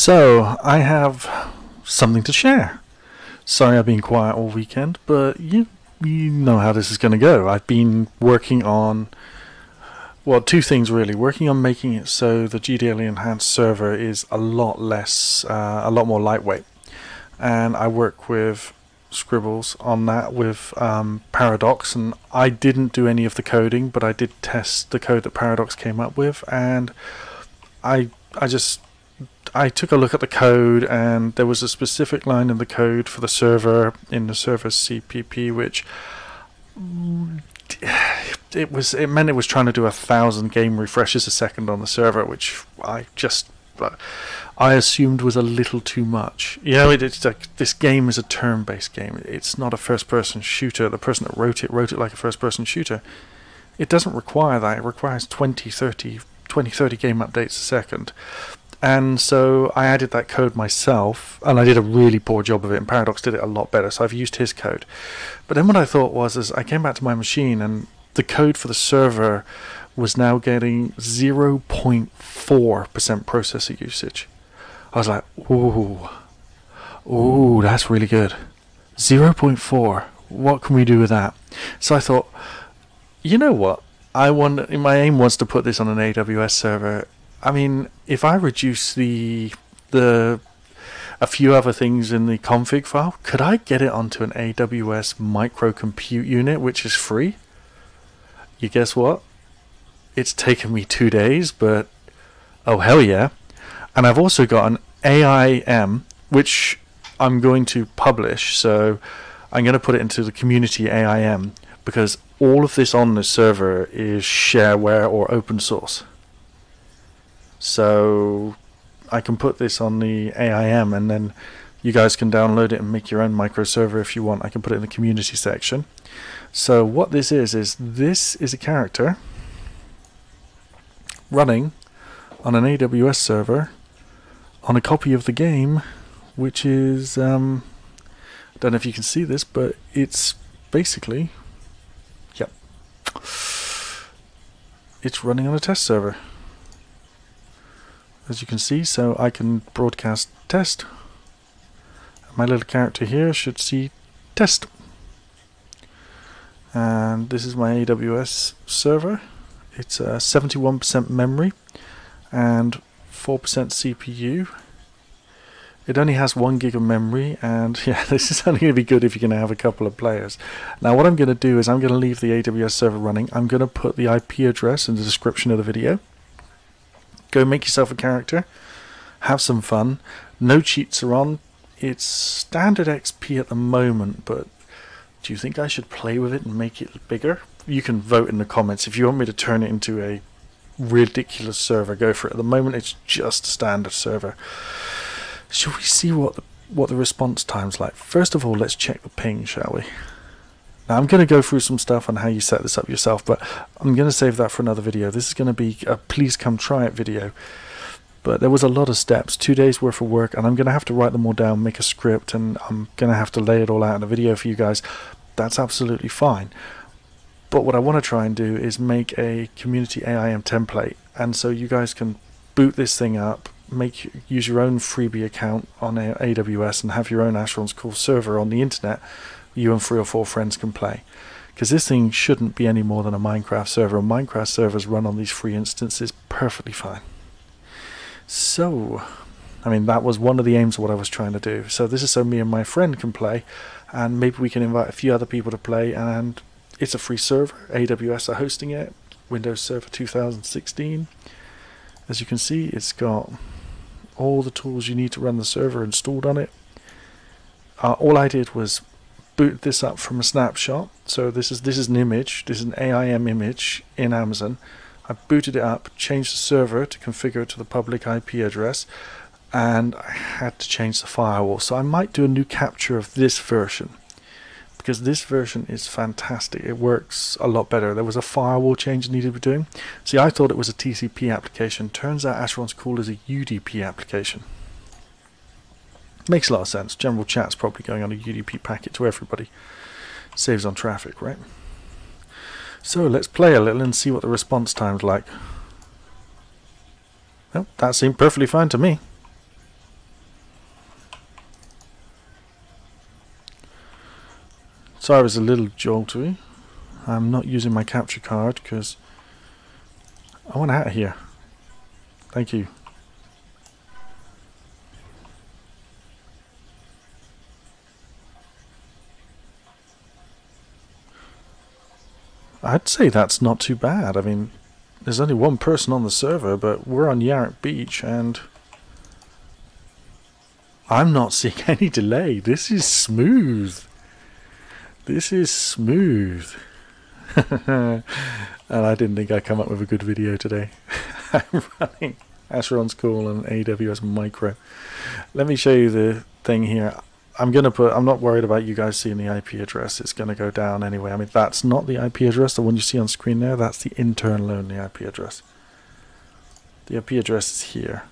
So, I have something to share. Sorry I've been quiet all weekend, but you know how this is going to go. I've been working on, well, two things really. Working on making it so the GDLE enhanced server is a lot more lightweight. And I work with Scribbles on that with Paradox, and I didn't do any of the coding, but I did test the code that Paradox came up with, and I took a look at the code, and there was a specific line in the code for the server, in the server's CPP, which it meant it was trying to do 1,000 game refreshes a second on the server, which I assumed was a little too much. You know, it's like, this game is a turn-based game. It's not a first-person shooter. The person that wrote it like a first-person shooter. It doesn't require that. It requires 20, 30 game updates a second. And so I added that code myself, and I did a really poor job of it, and Paradox did it a lot better, so I've used his code. But then what I thought was, as I came back to my machine, and the code for the server was now getting 0.4% processor usage. I was like, ooh, that's really good. 0.4, what can we do with that? So I thought, you know what, my aim was to put this on an AWS server. I mean, if I reduce a few other things in the config file, could I get it onto an AWS micro compute unit, which is free? You guess what? It's taken me 2 days, but oh hell yeah. And I've also got an AIM, which I'm going to publish, so I'm going to put it into the community AIM, because all of this on the server is shareware or open source. So I can put this on the AIM, and then you guys can download it and make your own microserver if you want. I can put it in the community section. So what this is a character running on an AWS server on a copy of the game, which is, I don't know if you can see this, but it's basically, yep, it's running on a test server, as you can see. So I can broadcast test. My little character here should see test. And this is my AWS server. It's 71% memory and 4% CPU. It only has 1 gig of memory, and yeah, this is only going to be good if you're going to have a couple of players. Now what I'm going to do is I'm going to leave the AWS server running. I'm going to put the IP address in the description of the video. Go make yourself a character, have some fun. No cheats are on. It's standard XP at the moment, but do you think I should play with it and make it bigger? You can vote in the comments. If you want me to turn it into a ridiculous server, go for it. At the moment it's just a standard server. Shall we see what the response time's like? First of all, let's check the ping, shall we? Now I'm going to go through some stuff on how you set this up yourself, but I'm going to save that for another video. This is going to be a please come try it video. But there was a lot of steps, 2 days worth of work, and I'm going to have to write them all down, make a script, and I'm going to have to lay it all out in a video for you guys. That's absolutely fine. But what I want to try and do is make a community AIM template, and so you guys can boot this thing up, use your own freebie account on AWS, and have your own Asheron's Cool server on the internet. You and 3 or 4 friends can play, because this thing shouldn't be any more than a Minecraft server, and Minecraft servers run on these free instances perfectly fine. So, I mean, that was one of the aims of what I was trying to do. So this is so me and my friend can play, and maybe we can invite a few other people to play, and it's a free server. AWS are hosting it, Windows Server 2016. As you can see, it's got all the tools you need to run the server installed on it. All I did was boot this up from a snapshot. So this is an image. This is an AIM image in Amazon. I booted it up, changed the server to configure it to the public IP address, and I had to change the firewall. So I might do a new capture of this version, because this version is fantastic. It works a lot better. There was a firewall change needed to be doing. See, I thought it was a TCP application. Turns out Asheron's Cool is a UDP application. Makes a lot of sense. General chat's probably going on a UDP packet to everybody. Saves on traffic, right? So let's play a little and see what the response time's like. Well, that seemed perfectly fine to me. Sorry, I was a little jolty. I'm not using my capture card because I want out of here. Thank you. I'd say that's not too bad. I mean, there's only one person on the server, but we're on Yarrick Beach and I'm not seeing any delay. This is smooth. This is smooth. And I didn't think I'd come up with a good video today. I'm running Asheron's Call and AWS Micro. Let me show you the thing here. I'm not worried about you guys seeing the IP address. It's going to go down anyway. I mean, that's not the IP address. The one you see on screen there, that's the internal only IP address. The IP address is here.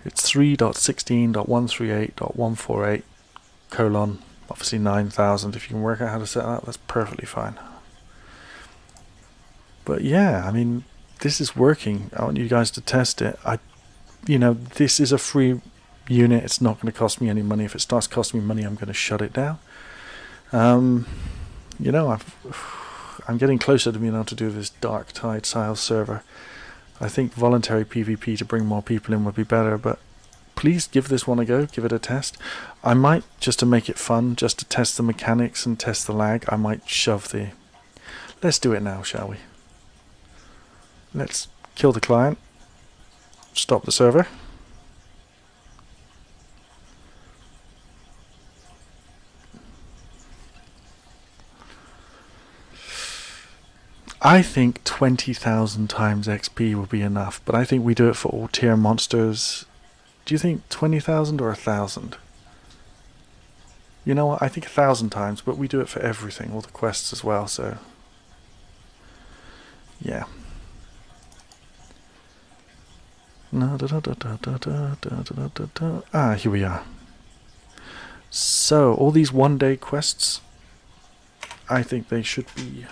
It's 3.16.138.148 colon, obviously 9000. If you can work out how to set that, that's perfectly fine. But yeah, I mean, this is working. I want you guys to test it. This is a free unit. It's not going to cost me any money. If it starts costing me money, I'm going to shut it down. I'm getting closer to being able to do this Dark Tide style server. I think voluntary PvP to bring more people in would be better, but please give this one a go, give it a test. I might, just to make it fun, just to test the mechanics and test the lag, I might shove the... Let's do it now, shall we? Let's kill the client, stop the server. I think 20,000 times XP will be enough, but I think we do it for all tier monsters. Do you think 20,000 or 1,000? You know what, I think 1,000 times, but we do it for everything, all the quests as well, so... yeah. Ah, here we are. So, all these one-day quests, I think they should be...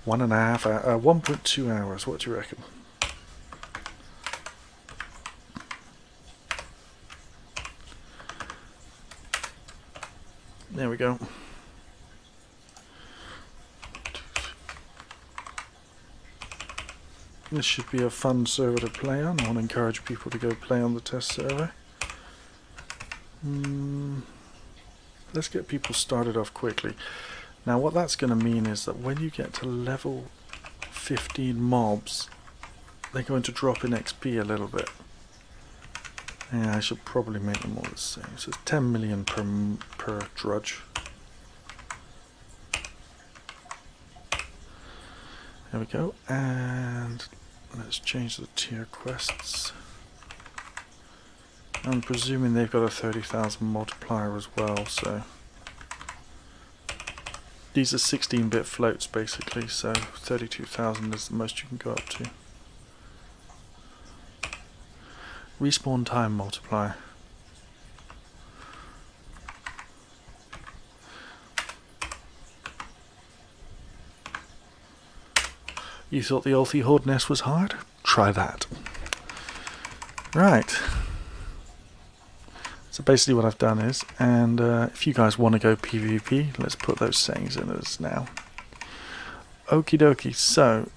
1.2 hours, what do you reckon? There we go. This should be a fun server to play on. I want to encourage people to go play on the test server. Let's get people started off quickly. Now what that's going to mean is that when you get to level 15 mobs, they're going to drop in XP a little bit. Yeah, I should probably make them all the same. So it's 10 million per drudge. There we go, and let's change the tier quests. I'm presuming they've got a 30,000 multiplier as well, so... These are 16-bit floats basically, so 32,000 is the most you can go up to. Respawn time multiplier. You thought the Ulthi Horde nest was hard? Try that. Right. So basically what I've done is, and if you guys want to go PvP, let's put those settings in as now. Okie dokie, so,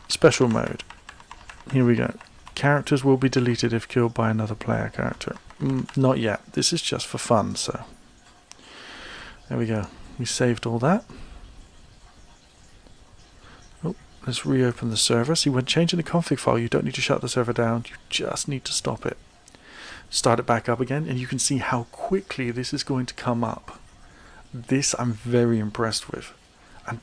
special mode. Here we go. Characters will be deleted if killed by another player character. Not yet. This is just for fun, so. There we go. We saved all that. Oh, let's reopen the server. See, when changing the config file, you don't need to shut the server down. You just need to stop it. Start it back up again, and you can see how quickly this is going to come up. This I'm very impressed with. And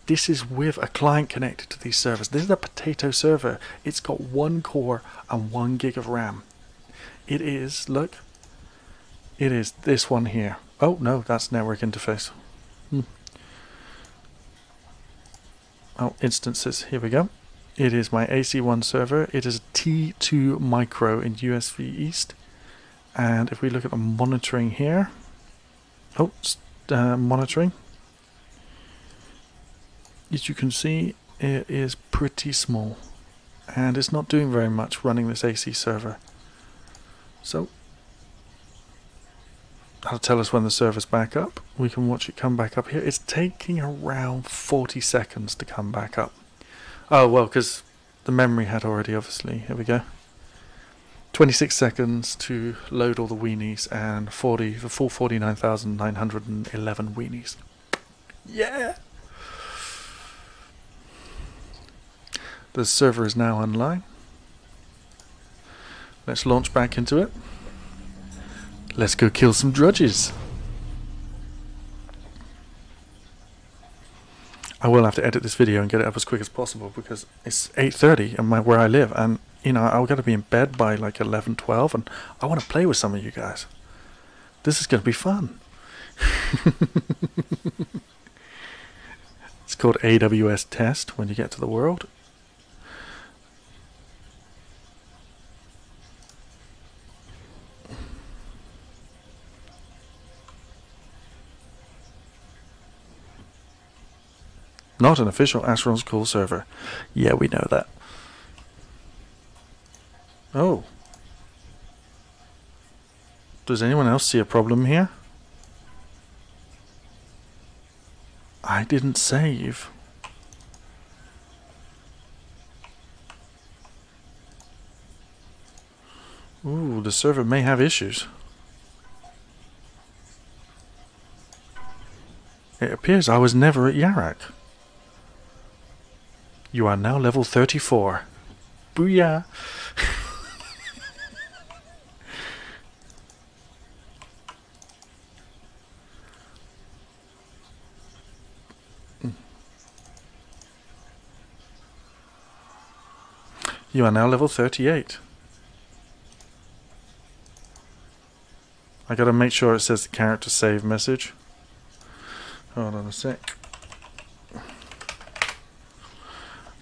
this is with a client connected to these servers. This is a potato server. It's got 1 core and 1 gig of RAM. It is, look, it is this one here. Oh no, that's network interface. Oh, instances, here we go. It is my AC1 server. It is a T2Micro in USV East. And if we look at the monitoring here, monitoring, as you can see, it is pretty small. And it's not doing very much running this AC server. So, That'll tell us when the server's back up. We can watch it come back up here. It's taking around 40 seconds to come back up. Oh, well, because the memory had already, obviously. Here we go. 26 seconds to load all the weenies and the full 49,911 weenies. Yeah! The server is now online. Let's launch back into it. Let's go kill some drudges. I will have to edit this video and get it up as quick as possible because it's 8:30 and where I live, and you know I've got to be in bed by like 11, 12, and I want to play with some of you guys. This is going to be fun. It's called AWS test when you get to the world. Not an official Asheron's call server. Yeah, we know that. Oh. Does anyone else see a problem here? I didn't save. Ooh, the server may have issues. It appears I was never at Yarak. You are now level 34. Booyah! You are now level 38. I gotta make sure it says the character save message. Hold on a sec.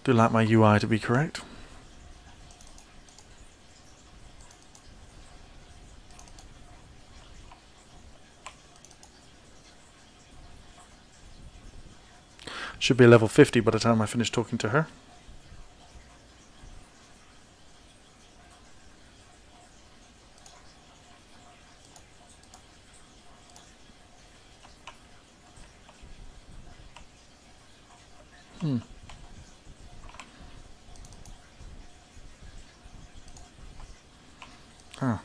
Do like my UI to be correct. Should be level 50 by the time I finish talking to her. Huh.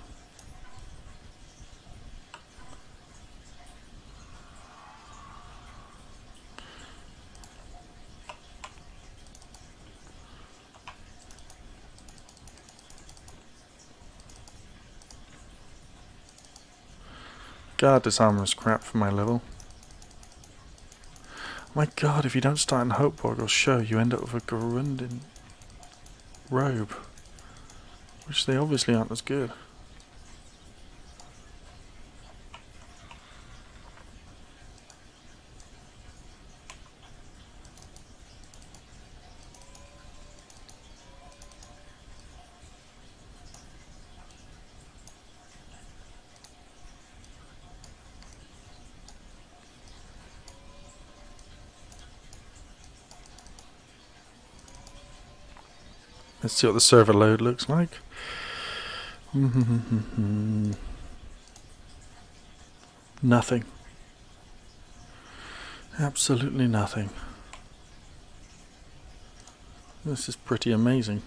God, this armor is crap for my level. My God, if you don't start in Hopeborg or Show, you end up with a Garundin robe, which they obviously aren't as good. Let's see what the server load looks like. Nothing. Absolutely nothing. This is pretty amazing.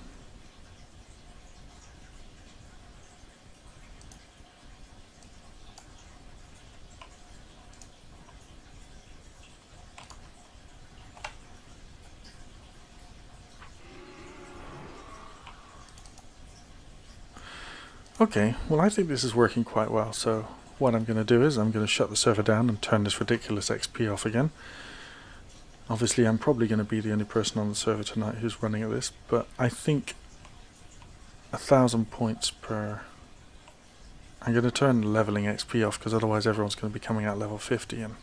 Okay, well I think this is working quite well, so what I'm going to do is I'm going to shut the server down and turn this ridiculous XP off again. Obviously I'm probably going to be the only person on the server tonight who's running at this, but I think 1,000 points per... I'm going to turn the leveling XP off because otherwise everyone's going to be coming out level 50 and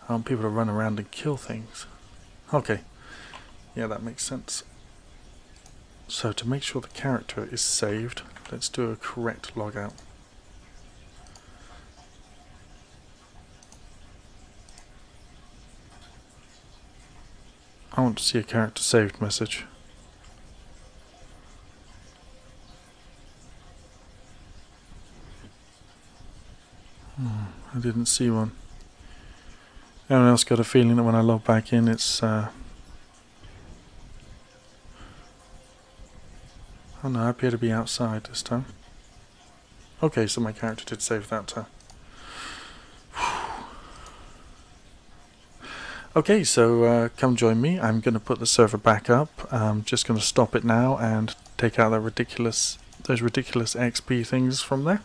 I want people to run around and kill things. Okay, yeah, that makes sense. So to make sure the character is saved, let's do a correct logout. I want to see a character saved message. I didn't see one. Anyone else got a feeling that when I log back in it's oh no, I appear to be outside this time. Okay, so my character did save that time. Okay, so come join me. I'm going to put the server back up. I'm just going to stop it now and take out those ridiculous XP things from there.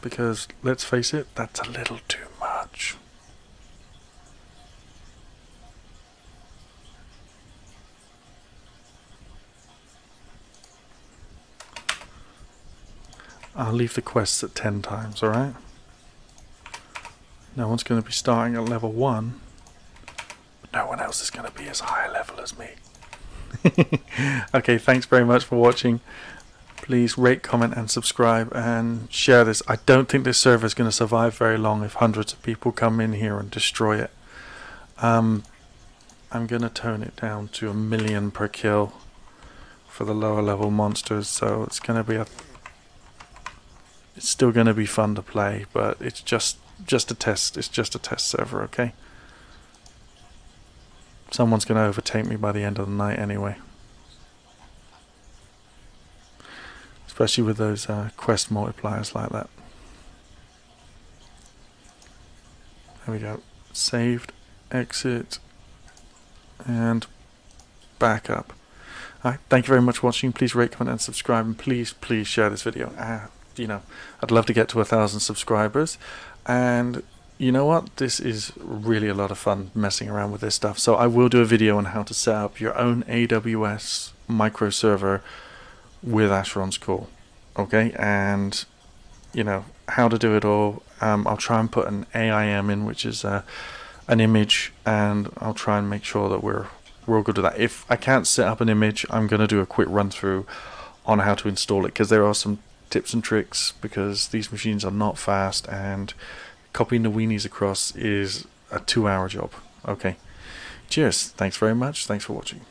Because, let's face it, that's a little too much. I'll leave the quests at 10 times, alright? No one's going to be starting at level 1. But no one else is going to be as high a level as me. Okay, thanks very much for watching. Please rate, comment and subscribe and share this. I don't think this server is going to survive very long if hundreds of people come in here and destroy it. I'm going to tone it down to 1 million per kill for the lower level monsters, so it's going to be it's still going to be fun to play, but it's just a test. It's just a test server, okay? Someone's going to overtake me by the end of the night anyway. Especially with those quest multipliers like that. There we go. Saved, exit, and back up. Alright, thank you very much for watching. Please rate, comment and subscribe, and please share this video. You know, I'd love to get to 1,000 subscribers, and you know what, this is really a lot of fun messing around with this stuff. So I will do a video on how to set up your own AWS micro server with Asheron's call, okay, and you know how to do it all. I'll try and put an AIM in, which is an image, and I'll try and make sure that we're all good with that. If I can't set up an image, I'm going to do a quick run through on how to install it, because there are some tips and tricks, because these machines are not fast and copying the weenies across is a 2-hour job. Okay, cheers, thanks very much, thanks for watching.